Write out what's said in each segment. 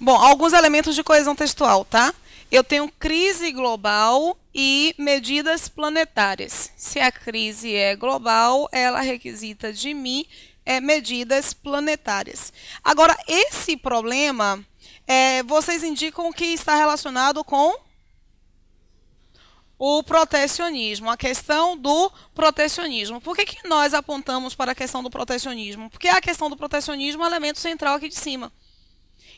Bom, alguns elementos de coesão textual, tá? Eu tenho crise global e medidas planetárias. Se a crise é global, ela requisita de mim medidas planetárias. Agora, esse problema, vocês indicam que está relacionado com o protecionismo, a questão do protecionismo. Por que nós apontamos para a questão do protecionismo? Porque a questão do protecionismo é o elemento central aqui de cima.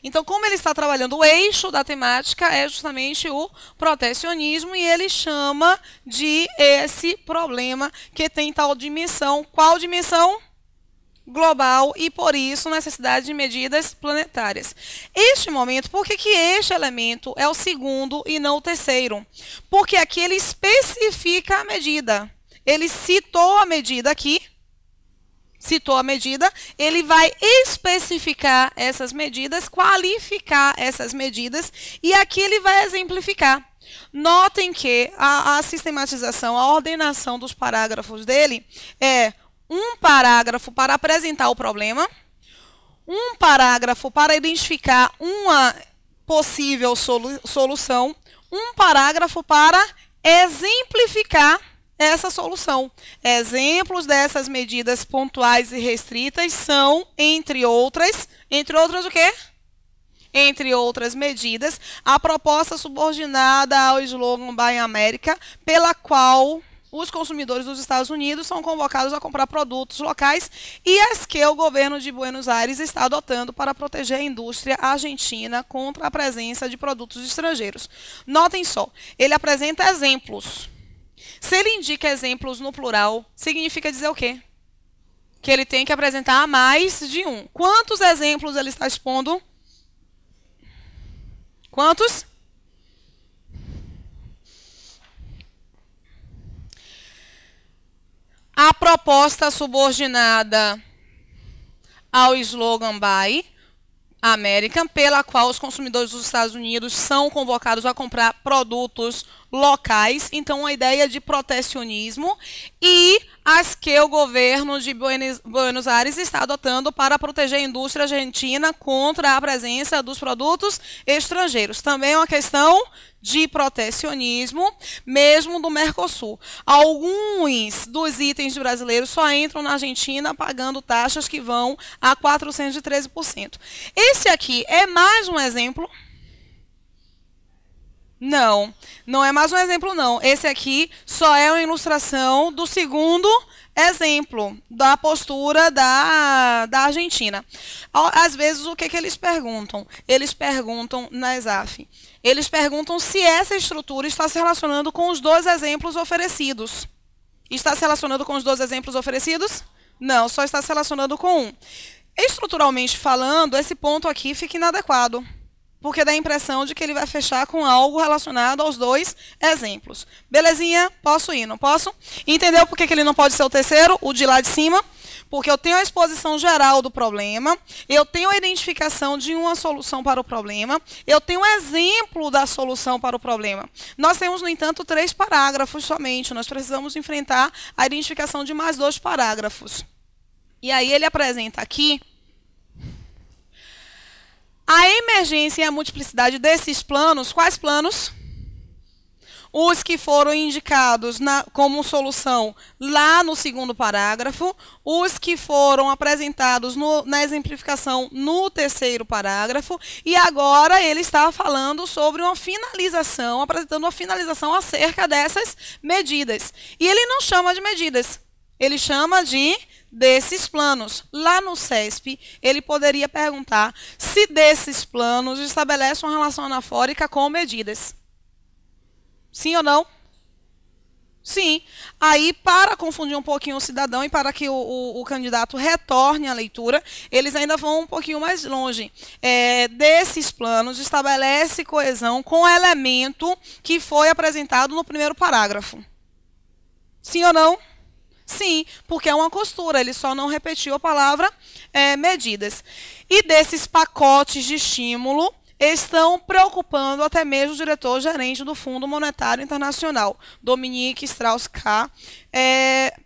Então, como ele está trabalhando o eixo da temática, é justamente o protecionismo, e ele chama de esse problema que tem tal dimensão. Qual dimensão? Global, e por isso necessidade de medidas planetárias. Este momento, por que este elemento é o segundo e não o terceiro? Porque aqui ele especifica a medida. Ele citou a medida aqui. Citou a medida, ele vai especificar essas medidas, qualificar essas medidas, e aqui ele vai exemplificar. Notem que a sistematização, a ordenação dos parágrafos dele é um parágrafo para apresentar o problema, um parágrafo para identificar uma possível solução, um parágrafo para exemplificar essa solução. Exemplos dessas medidas pontuais e restritas são, entre outras o quê? Entre outras medidas, a proposta subordinada ao slogan Buy America, pela qual os consumidores dos Estados Unidos são convocados a comprar produtos locais, e as que o governo de Buenos Aires está adotando para proteger a indústria argentina contra a presença de produtos estrangeiros. Notem só, ele apresenta exemplos. Se ele indica exemplos no plural, significa dizer o quê? Que ele tem que apresentar mais de um. Quantos exemplos ele está expondo? Quantos? A proposta subordinada ao slogan Buy American, pela qual os consumidores dos Estados Unidos são convocados a comprar produtos locais, então a ideia de protecionismo, e as que o governo de Buenos Aires está adotando para proteger a indústria argentina contra a presença dos produtos estrangeiros. Também é uma questão de protecionismo, mesmo do Mercosul. Alguns dos itens brasileiros só entram na Argentina pagando taxas que vão a 413%. Esse aqui é mais um exemplo? Não, não é mais um exemplo, não. Esse aqui só é uma ilustração do segundo exemplo da postura da Argentina. Às vezes, o que eles perguntam? Eles perguntam na ESAF. Eles perguntam se essa estrutura está se relacionando com os dois exemplos oferecidos. Está se relacionando com os dois exemplos oferecidos? Não, só está se relacionando com um. Estruturalmente falando, esse ponto aqui fica inadequado, porque dá a impressão de que ele vai fechar com algo relacionado aos dois exemplos. Belezinha? Posso ir, não posso? Entendeu por que ele não pode ser o terceiro, o de lá de cima? Porque eu tenho a exposição geral do problema, eu tenho a identificação de uma solução para o problema, eu tenho um exemplo da solução para o problema. Nós temos, no entanto, 3 parágrafos somente, nós precisamos enfrentar a identificação de mais 2 parágrafos. E aí ele apresenta aqui a emergência e a multiplicidade desses planos. Quais planos? Os que foram indicados como solução lá no segundo parágrafo, os que foram apresentados na exemplificação no terceiro parágrafo, e agora ele está falando sobre uma finalização, apresentando uma finalização acerca dessas medidas. E ele não chama de medidas, ele chama de desses planos. Lá no CESP, ele poderia perguntar se desses planos estabelece uma relação anafórica com medidas. Sim ou não? Sim. Aí, para confundir um pouquinho o cidadão e para que o candidato retorne à leitura, eles ainda vão um pouquinho mais longe. Desses planos estabelece coesão com o elemento que foi apresentado no primeiro parágrafo. Sim ou não? Sim, porque é uma costura, ele só não repetiu a palavra medidas. E desses pacotes de estímulo, estão preocupando até mesmo o diretor-gerente do Fundo Monetário Internacional, Dominique Strauss-Kahn,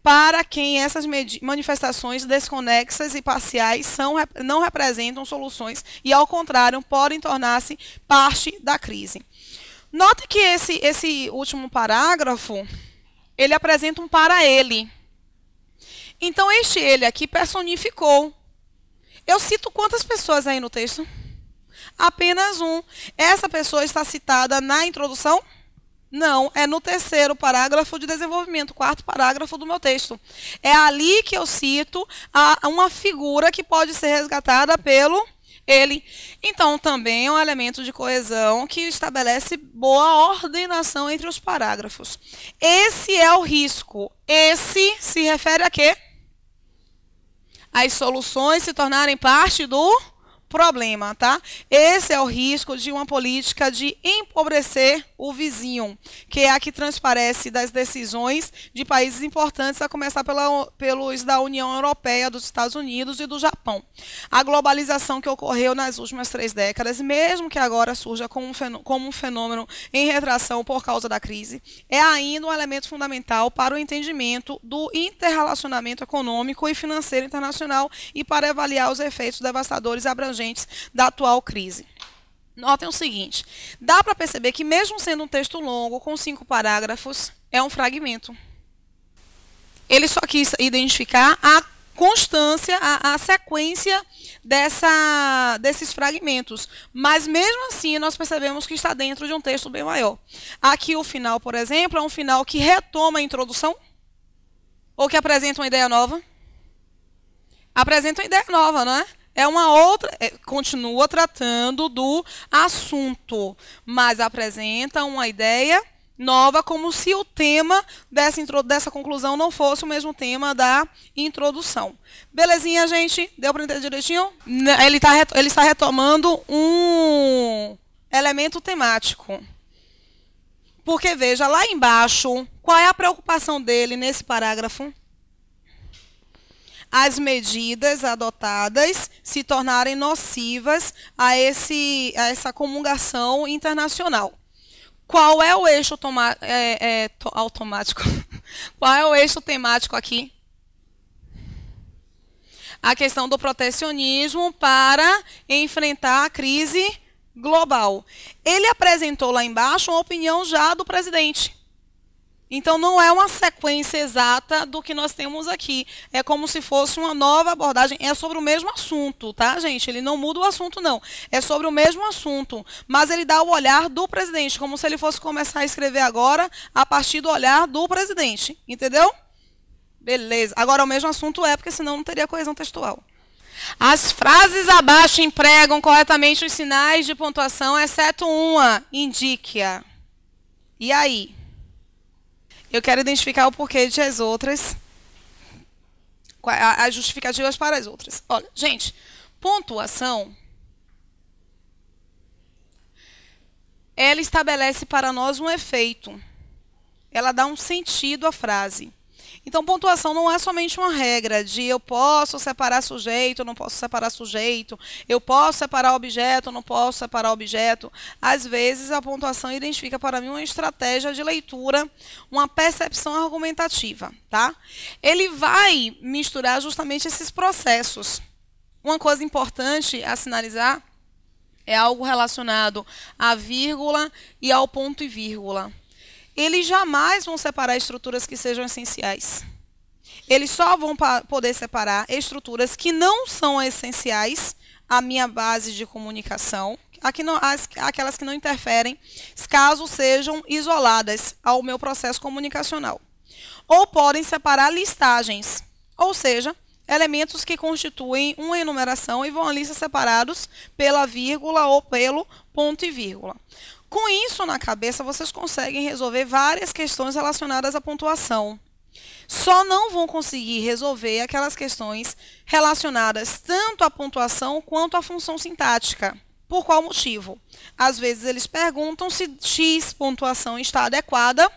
para quem essas manifestações desconexas e parciais não representam soluções e, ao contrário, podem tornar-se parte da crise. Note que esse último parágrafo, ele apresenta um para ele. Então, este ele aqui personificou. Eu cito quantas pessoas aí no texto? Apenas um. Essa pessoa está citada na introdução? Não, é no terceiro parágrafo de desenvolvimento, quarto parágrafo do meu texto. É ali que eu cito uma figura que pode ser resgatada pelo ele. Então, também é um elemento de coesão que estabelece boa ordenação entre os parágrafos. Esse é o risco. Esse se refere a quê? As soluções se tornarem parte do problema, tá? Esse é o risco de uma política de empobrecer o vizinho, que é a que transparece das decisões de países importantes, a começar pelos da União Europeia, dos Estados Unidos e do Japão. A globalização que ocorreu nas últimas 3 décadas, mesmo que agora surja como um fenômeno em retração por causa da crise, é ainda um elemento fundamental para o entendimento do interrelacionamento econômico e financeiro internacional e para avaliar os efeitos devastadores e abrangentes da atual crise. Notem o seguinte, dá para perceber que mesmo sendo um texto longo, com 5 parágrafos, é um fragmento. Ele só quis identificar a constância, a sequência desses fragmentos. Mas mesmo assim, nós percebemos que está dentro de um texto bem maior. Aqui o final, por exemplo, é um final que retoma a introdução ou que apresenta uma ideia nova? Apresenta uma ideia nova, não é? É uma outra, continua tratando do assunto, mas apresenta uma ideia nova, como se o tema dessa conclusão não fosse o mesmo tema da introdução. Belezinha, gente? Deu para entender direitinho? Ele está retomando um elemento temático. Porque, veja, lá embaixo, qual é a preocupação dele nesse parágrafo? As medidas adotadas se tornarem nocivas a essa comungação internacional. Qual é o eixo automático? Qual é o eixo temático aqui? A questão do protecionismo para enfrentar a crise global. Ele apresentou lá embaixo uma opinião já do presidente. Então, não é uma sequência exata do que nós temos aqui. É como se fosse uma nova abordagem. É sobre o mesmo assunto, tá, gente? Ele não muda o assunto, não. É sobre o mesmo assunto. Mas ele dá o olhar do presidente, como se ele fosse começar a escrever agora a partir do olhar do presidente. Entendeu? Beleza. Agora, o mesmo assunto porque senão não teria coesão textual. As frases abaixo empregam corretamente os sinais de pontuação, exceto uma. Indique-a. E aí? Eu quero identificar o porquê de as outras, as justificativas para as outras. Olha, gente, pontuação, ela estabelece para nós um efeito. Ela dá um sentido à frase. Então, pontuação não é somente uma regra de eu posso separar sujeito, não posso separar sujeito, eu posso separar objeto, não posso separar objeto. Às vezes, a pontuação identifica para mim uma estratégia de leitura, uma percepção argumentativa, tá? Ele vai misturar justamente esses processos. Uma coisa importante a sinalizar é algo relacionado à vírgula e ao ponto e vírgula. Eles jamais vão separar estruturas que sejam essenciais. Eles só vão poder separar estruturas que não são essenciais à minha base de comunicação, aquelas que não interferem, caso sejam isoladas ao meu processo comunicacional. Ou podem separar listagens, ou seja, elementos que constituem uma enumeração e vão ali ser separados pela vírgula ou pelo ponto e vírgula. Com isso na cabeça, vocês conseguem resolver várias questões relacionadas à pontuação. Só não vão conseguir resolver aquelas questões relacionadas tanto à pontuação quanto à função sintática. Por qual motivo? Às vezes eles perguntam se X pontuação está adequada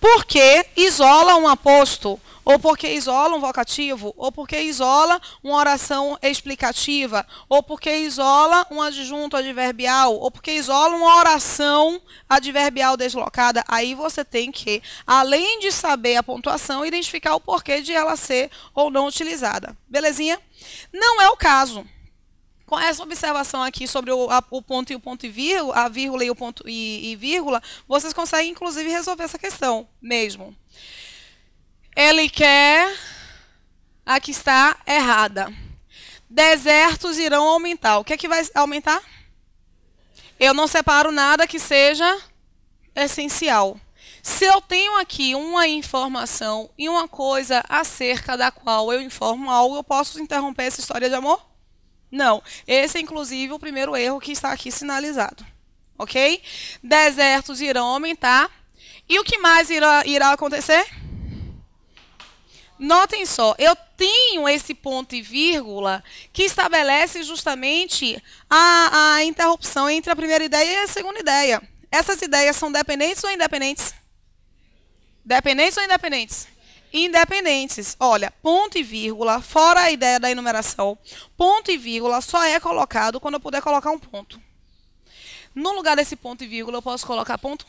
porque isola um aposto ou porque isola um vocativo, ou porque isola uma oração explicativa, ou porque isola um adjunto adverbial, ou porque isola uma oração adverbial deslocada. Aí você tem que, além de saber a pontuação, identificar o porquê de ela ser ou não utilizada. Belezinha? Não é o caso. Com essa observação aqui sobre o ponto e o ponto e vírgula, a vírgula e o ponto e vírgula, vocês conseguem, inclusive, resolver essa questão mesmo. Ele quer... Aqui está errada. Desertos irão aumentar. O que é que vai aumentar? Eu não separo nada que seja essencial. Se eu tenho aqui uma informação e uma coisa acerca da qual eu informo algo, eu posso interromper essa história de amor? Não. Esse é, inclusive, o primeiro erro que está aqui sinalizado. Ok? Desertos irão aumentar. E o que mais irá acontecer? Notem só, eu tenho esse ponto e vírgula que estabelece justamente a interrupção entre a primeira ideia e a segunda ideia. Essas ideias são dependentes ou independentes? Dependentes ou independentes? Independentes. Olha, ponto e vírgula, fora a ideia da enumeração, ponto e vírgula só é colocado quando eu puder colocar um ponto. No lugar desse ponto e vírgula, eu posso colocar ponto?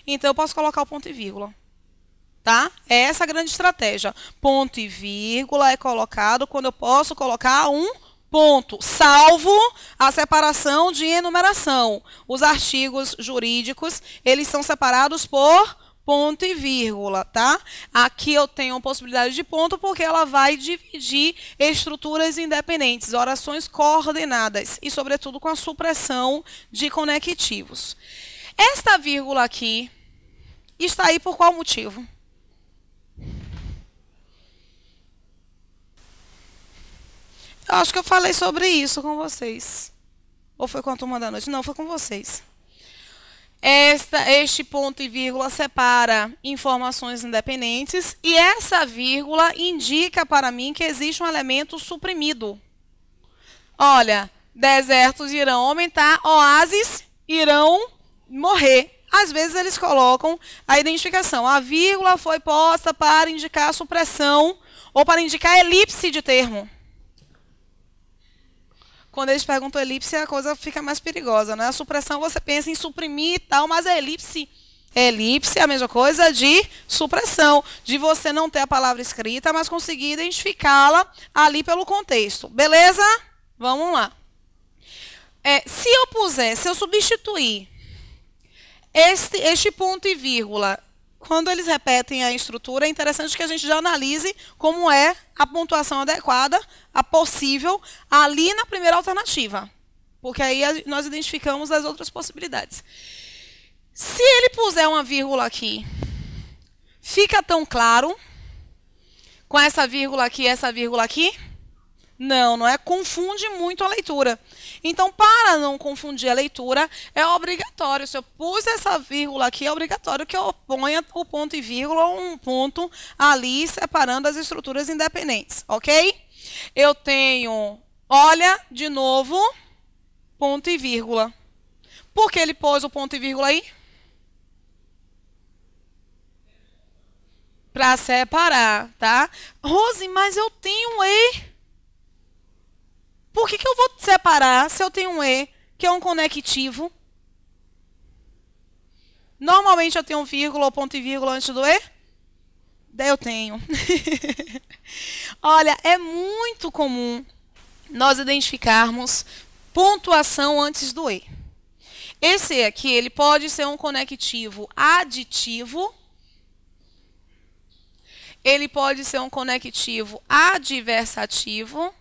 Então, eu posso colocar o ponto e vírgula. Tá? É essa a grande estratégia. Ponto e vírgula é colocado quando eu posso colocar um ponto, salvo a separação de enumeração. Os artigos jurídicos, eles são separados por ponto e vírgula, tá? Aqui eu tenho a possibilidade de ponto porque ela vai dividir estruturas independentes, orações coordenadas e, sobretudo, com a supressão de conectivos. Esta vírgula aqui está aí por qual motivo? Eu acho que eu falei sobre isso com vocês. Ou foi com a turma da noite? Não, foi com vocês. Este ponto e vírgula separa informações independentes e essa vírgula indica para mim que existe um elemento suprimido. Olha, desertos irão aumentar, oásis irão morrer. Às vezes eles colocam a identificação. A vírgula foi posta para indicar supressão ou para indicar elipse de termo. Quando eles perguntam elipse, a coisa fica mais perigosa, né? A supressão você pensa em suprimir e tal, mas a elipse é a mesma coisa de supressão, de você não ter a palavra escrita, mas conseguir identificá-la ali pelo contexto. Beleza? Vamos lá. Se eu substituir este ponto e vírgula, quando eles repetem a estrutura, é interessante que a gente já analise como é a pontuação adequada, a possível, ali na primeira alternativa. Porque aí nós identificamos as outras possibilidades. Se ele puser uma vírgula aqui, fica tão claro com essa vírgula aqui e essa vírgula aqui? Não, não é? Confunde muito a leitura. Então, para não confundir a leitura, é obrigatório. Se eu pus essa vírgula aqui, é obrigatório que eu ponha o ponto e vírgula ou um ponto ali separando as estruturas independentes, ok? Eu tenho, olha, de novo, ponto e vírgula. Por que ele pôs o ponto e vírgula aí? Para separar, tá? Rose, mas eu tenho um E. Por que eu vou separar se eu tenho um E, que é um conectivo? Normalmente eu tenho um vírgula ou ponto e vírgula antes do E? Daí eu tenho. Olha, é muito comum nós identificarmos pontuação antes do E. Esse E aqui, ele pode ser um conectivo aditivo. Ele pode ser um conectivo adversativo.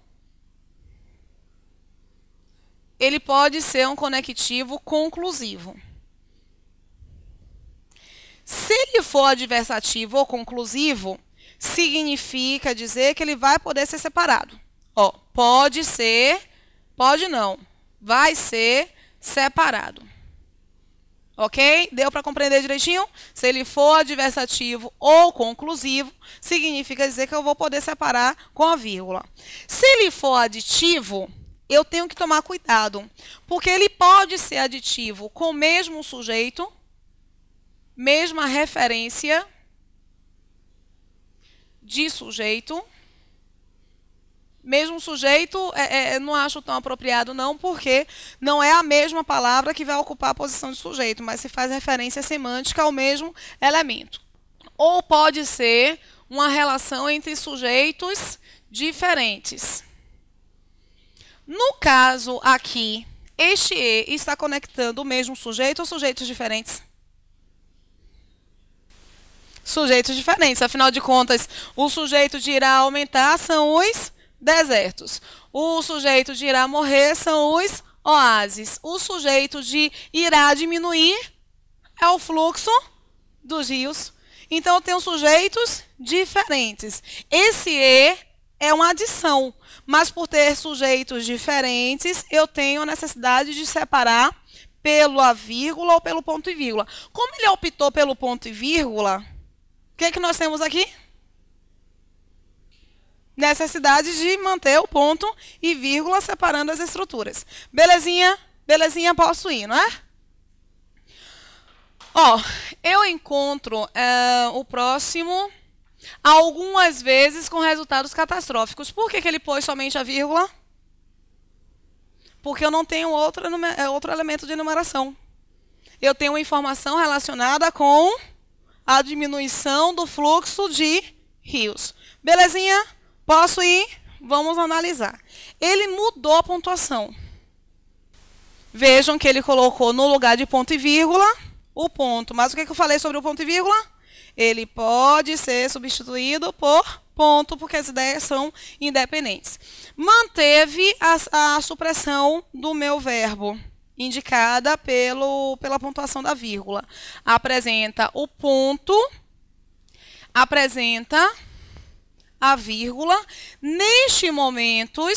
Ele pode ser um conectivo conclusivo. Se ele for adversativo ou conclusivo, significa dizer que ele vai poder ser separado. Ó, pode ser, pode não, vai ser separado. Ok? Deu para compreender direitinho? Se ele for adversativo ou conclusivo, significa dizer que eu vou poder separar com a vírgula. Se ele for aditivo, eu tenho que tomar cuidado, porque ele pode ser aditivo com o mesmo sujeito, mesma referência, de sujeito. Mesmo sujeito, não acho tão apropriado não, porque não é a mesma palavra que vai ocupar a posição de sujeito, mas se faz referência semântica ao mesmo elemento. Ou pode ser uma relação entre sujeitos diferentes. No caso aqui, este E está conectando o mesmo sujeito ou sujeitos diferentes? Sujeitos diferentes. Afinal de contas, o sujeito de irá aumentar são os desertos. O sujeito de irá morrer são os oásis. O sujeito de irá diminuir é o fluxo dos rios. Então, eu tenho sujeitos diferentes. Esse E é uma adição, mas por ter sujeitos diferentes, eu tenho a necessidade de separar pela vírgula ou pelo ponto e vírgula. Como ele optou pelo ponto e vírgula, o que nós temos aqui? Necessidade de manter o ponto e vírgula separando as estruturas. Belezinha? Belezinha, posso ir, não é? Ó, eu encontro o próximo algumas vezes com resultados catastróficos. Por que ele pôs somente a vírgula? Porque eu não tenho outro elemento de enumeração. Eu tenho uma informação relacionada com a diminuição do fluxo de rios. Belezinha? Posso ir? Vamos analisar. Ele mudou a pontuação. Vejam que ele colocou no lugar de ponto e vírgula o ponto. Mas o que eu falei sobre o ponto e vírgula? Ele pode ser substituído por ponto, porque as ideias são independentes. Manteve a supressão do meu verbo, indicada pela pontuação da vírgula. Apresenta o ponto, apresenta a vírgula. Nesse momento,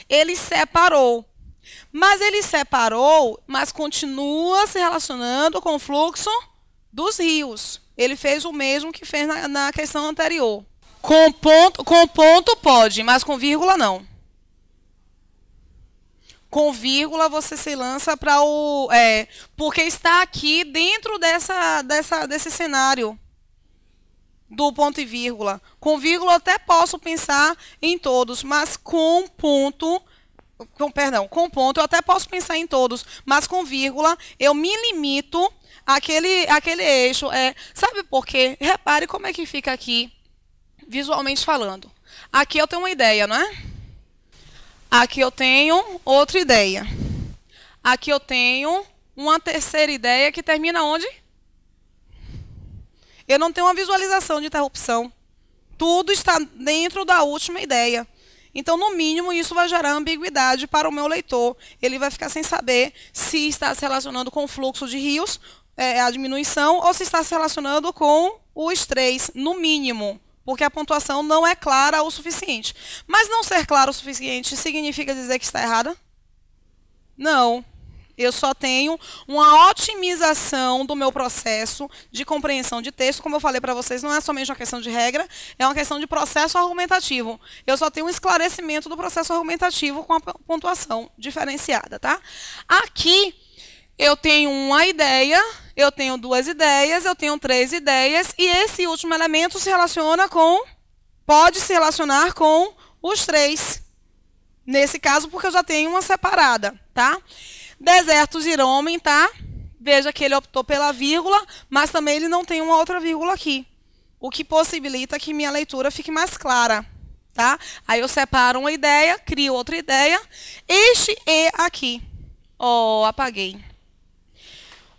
ele separou. Mas ele separou, mas continua se relacionando com o fluxo dos rios. Ele fez o mesmo que fez na questão anterior. Com ponto pode, mas com vírgula não. Com vírgula você se lança para o... porque está aqui dentro desse cenário do ponto e vírgula. Com vírgula eu até posso pensar em todos, mas com ponto eu até posso pensar em todos, mas com vírgula eu me limito àquele eixo. Sabe por quê? Repare como é que fica aqui, visualmente falando. Aqui eu tenho uma ideia, não é? Aqui eu tenho outra ideia. Aqui eu tenho uma terceira ideia que termina onde? Eu não tenho uma visualização de interrupção. Tudo está dentro da última ideia. Então, no mínimo, isso vai gerar ambiguidade para o meu leitor. Ele vai ficar sem saber se está se relacionando com o fluxo de rios, a diminuição, ou se está se relacionando com os três, no mínimo, porque a pontuação não é clara o suficiente. Mas não ser clara o suficiente significa dizer que está errada? Não. Eu só tenho uma otimização do meu processo de compreensão de texto. Como eu falei para vocês, não é somente uma questão de regra, é uma questão de processo argumentativo. Eu só tenho um esclarecimento do processo argumentativo com a pontuação diferenciada, tá? Aqui, eu tenho uma ideia, eu tenho duas ideias, eu tenho três ideias, e esse último elemento pode se relacionar com os três. Nesse caso, porque eu já tenho uma separada, tá? Desertos irão aumentar. Veja que ele optou pela vírgula, mas também ele não tem uma outra vírgula aqui. O que possibilita que minha leitura fique mais clara, tá? Aí eu separo uma ideia, crio outra ideia. Este E aqui. Apaguei.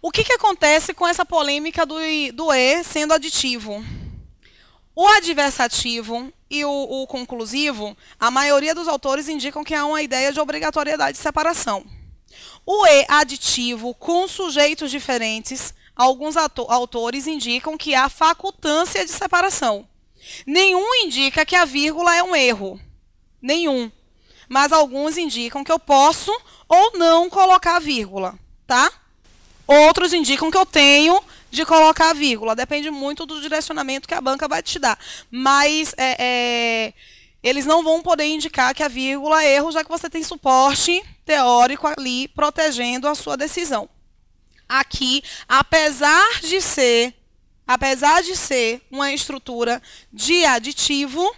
O que acontece com essa polêmica do E sendo aditivo? O adversativo e o conclusivo, a maioria dos autores indicam que há uma ideia de obrigatoriedade de separação. O E aditivo com sujeitos diferentes, alguns autores indicam que há facultância de separação. Nenhum indica que a vírgula é um erro. Nenhum. Mas alguns indicam que eu posso ou não colocar a vírgula, tá? Outros indicam que eu tenho de colocar a vírgula. Depende muito do direcionamento que a banca vai te dar. Mas eles não vão poder indicar que a vírgula é erro, já que você tem suporte teórico ali protegendo a sua decisão. Aqui, apesar de ser apesar de ser uma estrutura de aditivo,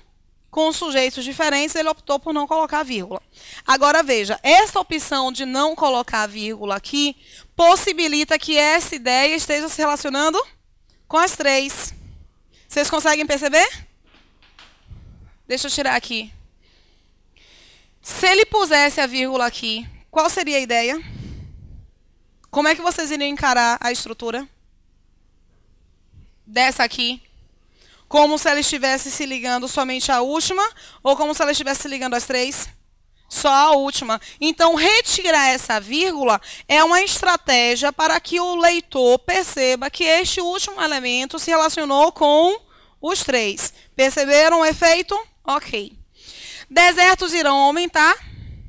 com sujeitos diferentes, ele optou por não colocar vírgula. Agora, veja, essa opção de não colocar vírgula aqui possibilita que essa ideia esteja se relacionando com as 3. Vocês conseguem perceber? Deixa eu tirar aqui. Se ele pusesse a vírgula aqui, qual seria a ideia? Como é que vocês iriam encarar a estrutura dessa aqui? Como se ela estivesse se ligando somente à última, ou como se ela estivesse se ligando às 3? Só a última. Então, retirar essa vírgula é uma estratégia para que o leitor perceba que este último elemento se relacionou com os 3. Perceberam o efeito? Ok. Desertos irão aumentar,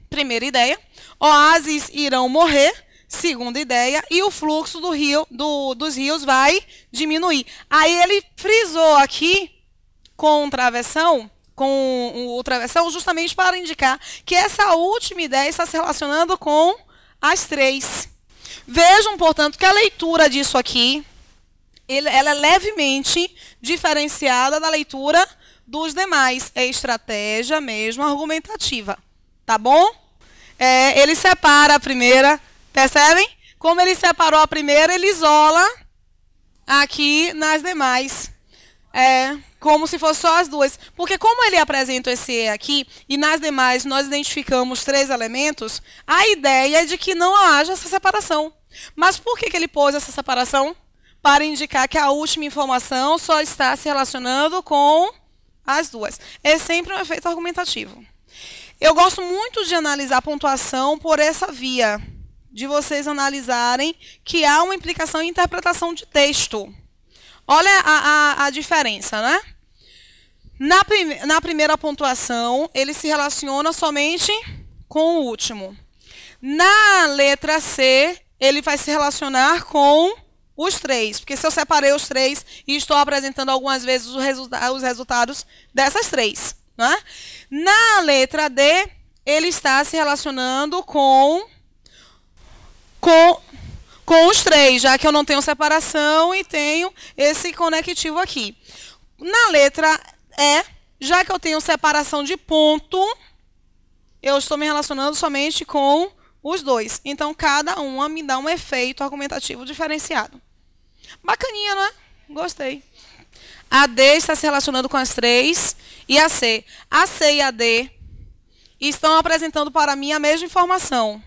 primeira ideia. Oásis irão morrer, segunda ideia. E o fluxo dos rios vai diminuir. Aí ele frisou aqui com o travessão justamente para indicar que essa última ideia está se relacionando com as 3. Vejam, portanto, que a leitura disso aqui, ela é levemente diferenciada da leitura dos demais. É estratégia mesmo argumentativa. Tá bom? Ele separa a primeira, percebem? Como ele separou a primeira, ele isola aqui nas demais. Como se fosse só as 2. Porque como ele apresenta esse E aqui, e nas demais nós identificamos 3 elementos, a ideia é de que não haja essa separação. Mas por que ele pôs essa separação? Para indicar que a última informação só está se relacionando com as 2. É sempre um efeito argumentativo. Eu gosto muito de analisar a pontuação por essa via, de vocês analisarem que há uma implicação em interpretação de texto. Olha a diferença, né? Na primeira pontuação, ele se relaciona somente com o último. Na letra C, ele vai se relacionar com os 3. Porque se eu separei os 3 e estou apresentando algumas vezes os resultados dessas 3. Né? Na letra D, ele está se relacionando com os 3, já que eu não tenho separação e tenho esse conectivo aqui. Na letra E, já que eu tenho separação de ponto, eu estou me relacionando somente com os 2. Então, cada uma me dá um efeito argumentativo diferenciado. Bacaninha, não é? Gostei. A D está se relacionando com as 3 e a C. A C e a D estão apresentando para mim a mesma informação.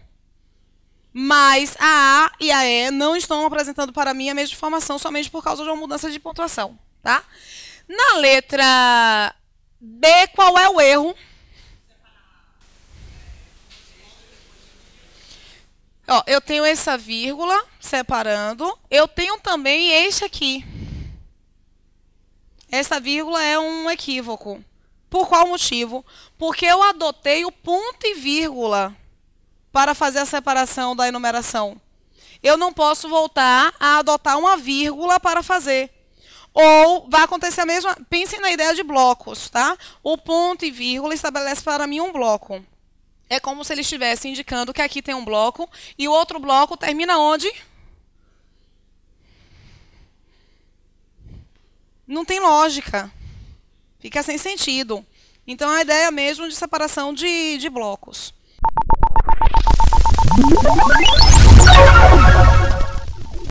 Mas a A e a E não estão apresentando para mim a mesma informação somente por causa de uma mudança de pontuação. Tá? Na letra B, qual é o erro? Ó, eu tenho essa vírgula separando. Eu tenho também este aqui. Essa vírgula é um equívoco. Por qual motivo? Porque eu adotei o ponto e vírgula para fazer a separação da enumeração. Eu não posso voltar a adotar uma vírgula para fazer. Ou vai acontecer a mesma... Pensem na ideia de blocos, tá? O ponto e vírgula estabelece para mim um bloco. É como se ele estivesse indicando que aqui tem um bloco e o outro bloco termina onde? Não tem lógica. Fica sem sentido. Então, a ideia mesmo de separação de blocos.